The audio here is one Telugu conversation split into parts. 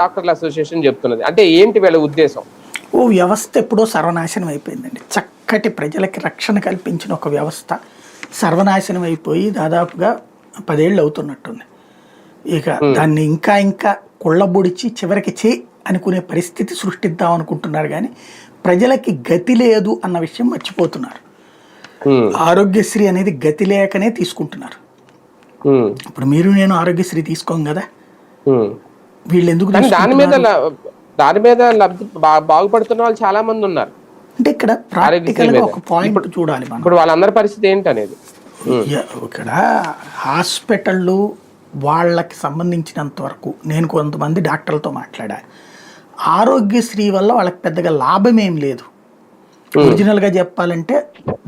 డాక్టర్ల అసోసియేషన్ చెప్తున్నది. అంటే ఏంటి వీళ్ళ ఉద్దేశం? ఓ వ్యవస్థ ఎప్పుడో సర్వనాశనం అయిపోయిందండి. చక్కటి ప్రజలకి రక్షణ కల్పించిన ఒక వ్యవస్థ సర్వనాశనం అయిపోయి దాదాపుగా 10 ఏళ్ళు అవుతున్నట్టుంది. ఇక దాన్ని ఇంకా ఇంకా కుళ్ళబొడిచి చివరికి అనుకునే పరిస్థితి సృష్టిద్దాం అనుకుంటున్నారు, కానీ ప్రజలకి గతి లేదు అన్న విషయం మర్చిపోతున్నారు. ఆరోగ్యశ్రీ అనేది గతి లేకనే తీసుకుంటున్నారు. ఇప్పుడు మీరు నేను ఆరోగ్యశ్రీ తీసుకోం కదా, వీళ్ళు ఎందుకు దాని మీద లబ్ధి బాగుపడుతున్న వాళ్ళు చాలా మంది ఉన్నారు. అంటే ఇక్కడ ప్రాక్టికల్ గా ఒక పాయింట్ చూడాలి మనం. ఇప్పుడు వాళ్ళందరి పరిస్థితి ఏంటనేది ఇక్కడ హాస్పిటళ్ళు వాళ్ళకి సంబంధించినంత వరకు నేను కొంతమంది డాక్టర్లతో మాట్లాడా, ఆరోగ్యశ్రీ వల్ల వాళ్ళకి పెద్దగా లాభం ఏం లేదు. ఒరిజినల్గా చెప్పాలంటే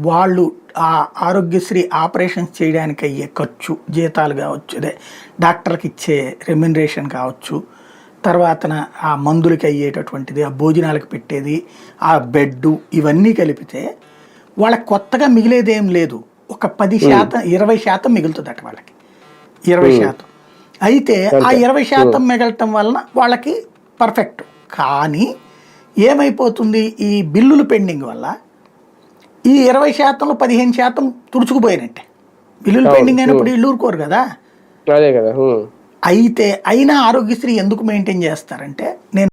వాళ్ళు ఆ ఆరోగ్యశ్రీ ఆపరేషన్స్ చేయడానికి అయ్యే ఖర్చు, జీతాలు కావచ్చు, అదే డాక్టర్కి ఇచ్చే రెమ్యునరేషన్ కావచ్చు, తర్వాతన ఆ మందులకి అయ్యేటటువంటిది, ఆ భోజనాలకు పెట్టేది, ఆ బెడ్, ఇవన్నీ కలిపితే వాళ్ళకి కొత్తగా మిగిలేదేం లేదు. ఒక 10% 20% మిగులుతుందట వాళ్ళకి, 20%. అయితే ఆ 20% మిగలటం వలన వాళ్ళకి పర్ఫెక్ట్. కానీ ఏమైపోతుంది, ఈ బిల్లులు పెండింగ్ వల్ల ఈ 20%లో 15% తుడుచుకుపోయినట్టే. బిల్లులు పెండింగ్ అయినప్పుడు ఇళ్ళు ఊరుకోరు కదా. అయితే అయినా ఆరోగ్యశ్రీ ఎందుకు మెయింటైన్ చేస్తారంటే, నేను